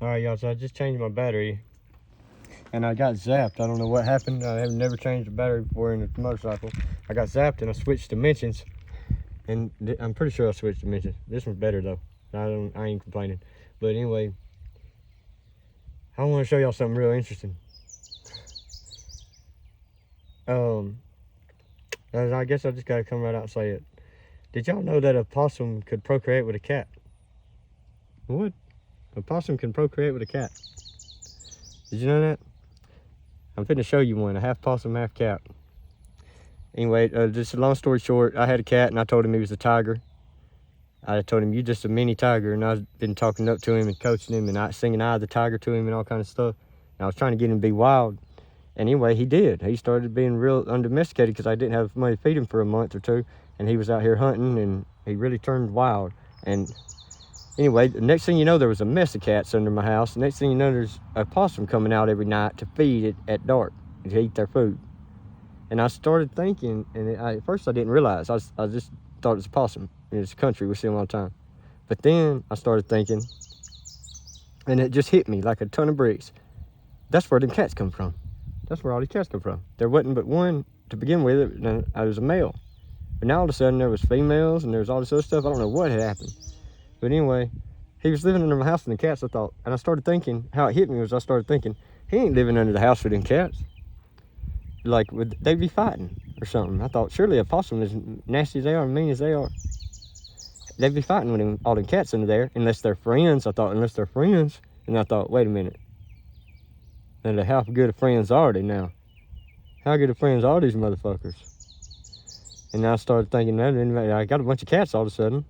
Alright, y'all, so I just changed my battery. And I got zapped. I don't know what happened. I have never changed a battery before in a motorcycle. I got zapped and I switched dimensions. And I'm pretty sure I switched dimensions. This one's better though. I ain't complaining. But anyway, I want to show y'all something real interesting. I guess I just gotta come right out and say it. Did y'all know that a possum could procreate with a cat? What? A possum can procreate with a cat. Did you know that? I'm finna show you one, a half possum, half cat. Anyway, just a long story short, I had a cat and I told him he was a tiger. I told him, "You just a mini tiger," and I've been talking up to him and coaching him and singing "I the Tiger" to him and all kind of stuff. And I was trying to get him to be wild. Anyway, he did. He started being real undomesticated because I didn't have money to feed him for a month or two. And he was out here hunting and he really turned wild. And anyway, the next thing you know, there was a mess of cats under my house. The next thing you know, there's a possum coming out every night to feed it at dark and to eat their food. And I started thinking, and at first I didn't realize. I just thought it was a possum. In this country, we see them all the time. But then I started thinking, and it just hit me like a ton of bricks. That's where them cats come from. That's where all these cats come from. There wasn't but one to begin with, and I was a male. But now all of a sudden there was females and there was all this other stuff. I don't know what had happened. But anyway, he was living under my house and the cats, I thought. And I started thinking, how it hit me was I started thinking, he ain't living under the house with them cats. Like, they'd be fighting or something. I thought, surely a possum, as nasty as they are and mean as they are, they'd be fighting with all them cats under there, unless they're friends. I thought, unless they're friends. And I thought, wait a minute. And how good of friends are they now? How good of friends are these motherfuckers? And I started thinking that, and I got a bunch of cats all of a sudden.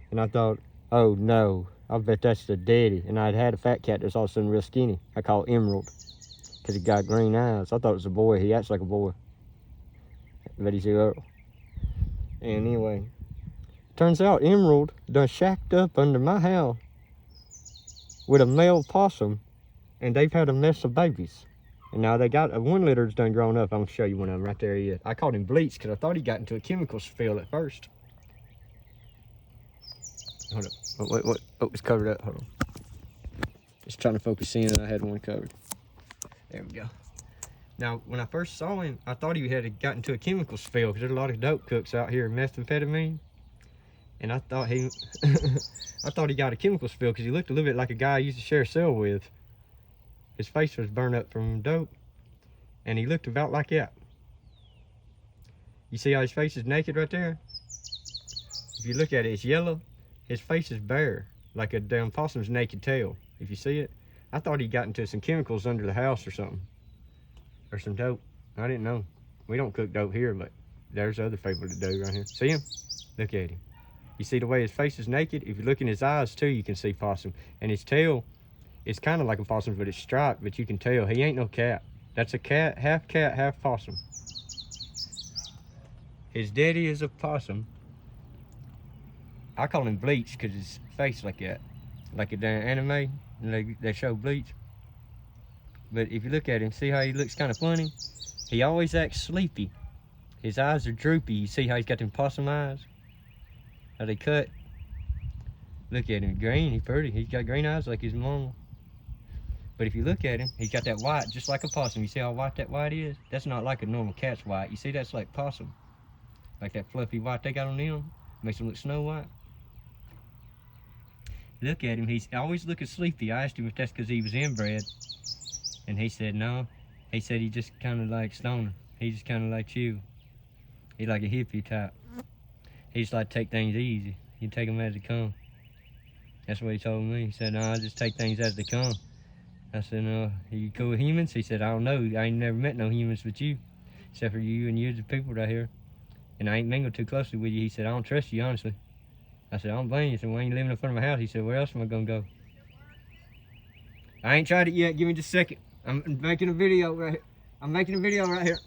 And I thought, oh no, I bet that's the daddy. And I'd had a fat cat that's all of a sudden real skinny. I call Emerald, because he got green eyes. I thought it was a boy. He acts like a boy. But he's a girl. And anyway, turns out Emerald done shacked up under my house with a male possum, and they've had a mess of babies. And now they got one litter's done grown up. I'm gonna show you one of them right there. He is. I called him Bleach because I thought he got into a chemical spill at first. Hold up. Oh, wait. Oh, it's covered up. Hold on. Just trying to focus in, and I had one covered. There we go. Now, when I first saw him, I thought he had gotten into a chemical spill because there's a lot of dope cooks out here, methamphetamine. And I thought he, I thought he got a chemical spill because he looked a little bit like a guy I used to share a cell with. His face was burned up from dope, and he looked about like that. You see how his face is naked right there? If you look at it, it's yellow. His face is bare, like a damn possum's naked tail. If you see it, I thought he got into some chemicals under the house or something, or some dope. I didn't know. We don't cook dope here, but there's other people that do right here. See him? Look at him. You see the way his face is naked? If you look in his eyes too, you can see possum. And his tail, it's kind of like a possum, but it's striped, but you can tell he ain't no cat. That's a cat, half possum. His daddy is a possum. I call him Bleach because his face like that. Like a damn anime, and they show Bleach. But if you look at him, see how he looks kind of funny? He always acts sleepy. His eyes are droopy. You see how he's got them possum eyes? How they cut? Look at him, green, he's pretty. He's got green eyes like his mama. But if you look at him, he's got that white just like a possum. You see how white that white is? That's not like a normal cat's white. You see, that's like possum. Like that fluffy white they got on them. Makes them look snow white. Look at him, he's always looking sleepy. I asked him if that's because he was inbred. And he said no. He said he just kind of like stoner. He just kind of like you. He's like a hippie type. He just like take things easy. You take them as they come. That's what he told me. He said, no, I just take things as they come. I said, no, are you cool with humans? He said, I don't know. I ain't never met no humans but you. Except for you and you're the people right here. And I ain't mingled too closely with you. He said, I don't trust you, honestly. I said, I don't blame you. He said, why ain't you living in front of my house? He said, where else am I gonna go? I ain't tried it yet. Give me just a second. I'm making a video right here. I'm making a video right here.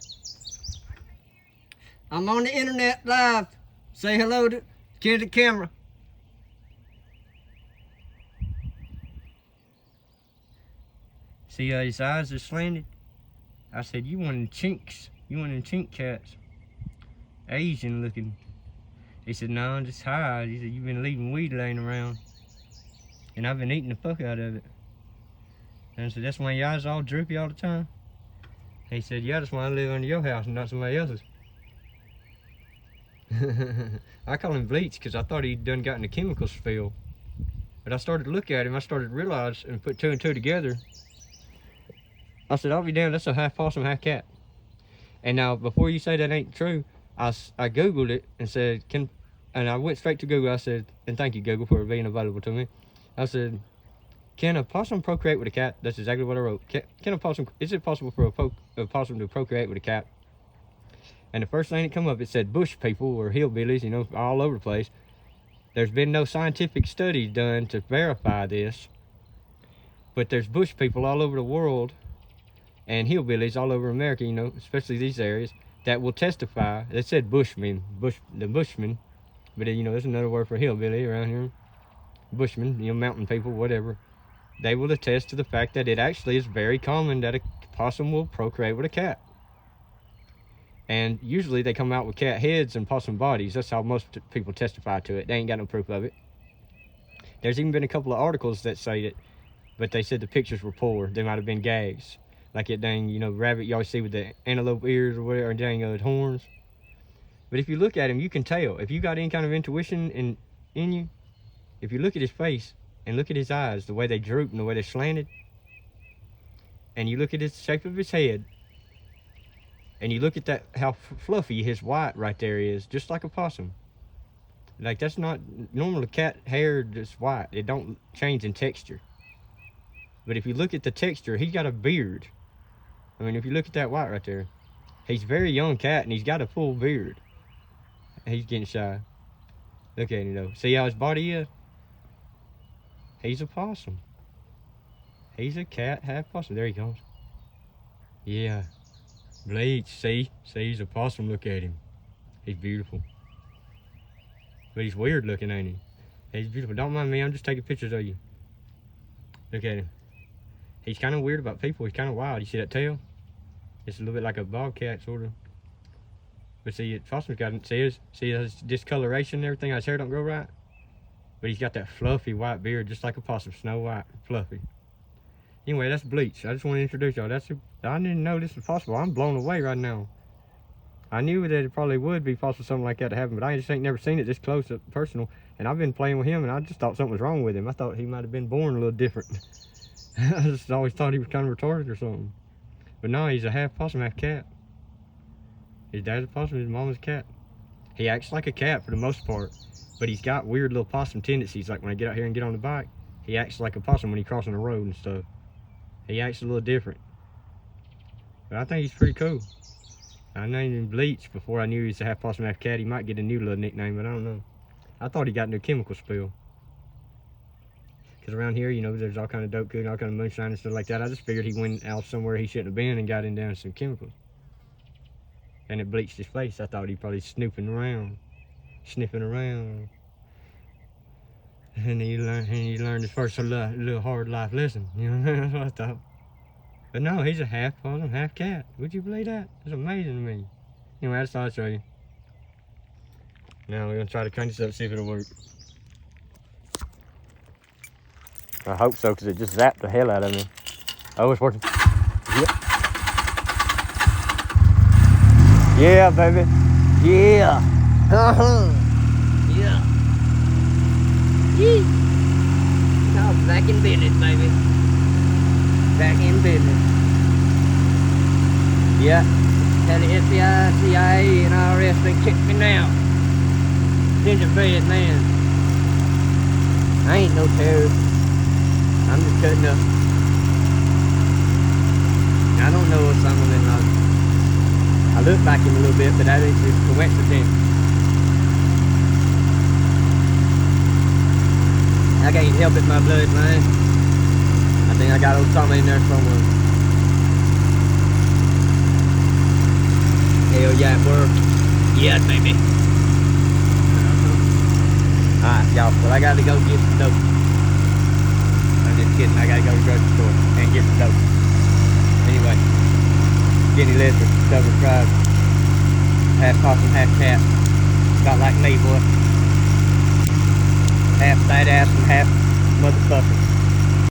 I'm on the internet live. Say hello to the camera. See how his eyes are slanted? I said, you one of them chinks. You one of them chink cats. Asian looking. He said, no, I'm just high. He said, you've been leaving weed laying around. And I've been eating the fuck out of it. And I said, that's why your eyes all droopy all the time? He said, yeah, that's why I live under your house and not somebody else's. I call him Bleach because I thought he'd done gotten the chemical spill. But I started to look at him, I started to realize and put two and two together. I said, I'll be damned, that's a half possum, half cat. And now, before you say that ain't true, I Googled it and said, and I went straight to Google. I said, and thank you, Google, for being available to me. I said, can a possum procreate with a cat? That's exactly what I wrote. Is it possible for a possum to procreate with a cat? And the first thing that come up, it said bush people or hillbillies, you know, all over the place. There's been no scientific studies done to verify this, but there's bush people all over the world and hillbillies all over America, you know, especially these areas, that will testify. They said bushmen, the bushmen, but you know, there's another word for hillbilly around here. Bushmen, you know, mountain people, whatever. They will attest to the fact that it actually is very common that a possum will procreate with a cat. And usually they come out with cat heads and possum bodies. That's how most people testify to it. They ain't got no proof of it. There's even been a couple of articles that say it, but they said the pictures were poor. They might have been gags. Like that dang, you know, rabbit you always see with the antelope ears or whatever, or dang horns. But if you look at him, you can tell. If you got any kind of intuition in you, if you look at his face and look at his eyes, the way they droop and the way they're slanted, and you look at the shape of his head, and you look at that, how fluffy his white right there is, just like a possum. Like, that's not normal. Cat hair just white. It don't change in texture. But if you look at the texture, he's got a beard. I mean, if you look at that white right there, he's a very young cat and he's got a full beard. He's getting shy. Look at him though. See how his body is? He's a possum. He's a cat, half possum. There he goes. Yeah. Bleach, see? See, he's a possum. Look at him. He's beautiful. But he's weird looking, ain't he? He's beautiful. Don't mind me, I'm just taking pictures of you. Look at him. He's kind of weird about people. He's kind of wild. You see that tail? It's a little bit like a bobcat, sort of. But see, possum's got, see his discoloration and everything. His hair don't grow right. But he's got that fluffy white beard, just like a possum, snow white, fluffy. Anyway, that's Bleach. I just want to introduce y'all. I didn't know this was possible. I'm blown away right now. I knew that it probably would be possible something like that to happen, but I just ain't never seen it this close up personal. And I've been playing with him, and I just thought something was wrong with him. I thought he might have been born a little different. I just always thought he was kind of retarded or something. But no, he's a half possum, half cat. His dad's a possum, his mama's a cat. He acts like a cat for the most part, but he's got weird little possum tendencies. Like when I get out here and get on the bike, he acts like a possum when he's crossing the road and stuff. He acts a little different. But I think he's pretty cool. I named him Bleach before I knew he was a half possum, half cat. He might get a new little nickname, but I don't know. I thought he got into a chemical spill. Because around here, you know, there's all kind of dope cooking, all kind of moonshine and stuff like that. I just figured he went out somewhere he shouldn't have been and got in down some chemicals. And it bleached his face. I thought he probably snooping around, sniffing around. And he learned his first little hard life lesson. You know, that's what I thought. But no, he's a half possum, half cat. Would you believe that? It's amazing to me. Anyway, I just thought I'd show you. Now we're gonna try to crank this up, see if it'll work. I hope so, because it just zapped the hell out of me. Oh, it's working. Yep. Yeah, baby. Yeah. Yeah. Yee. No, back in business, baby. Back in business. Yeah. Tell the FBI, CIA, and IRS they kick me now. Gingerbread man. I ain't no terrorist. I'm just cutting up. I don't know what's something in I look back in a little bit, but that is just coincidence. I can't help it, my blood, man. I think I got old Tommy in there somewhere. Hell yeah, it worked. Yeah, baby. Alright, y'all. Well, I gotta go get some dope. I'm just kidding. I gotta go to the grocery store and get some dope. Anyway, Jenny Lizard, double tribe, half possum, half cat. About like me, boy. Half fat ass and half motherfucker.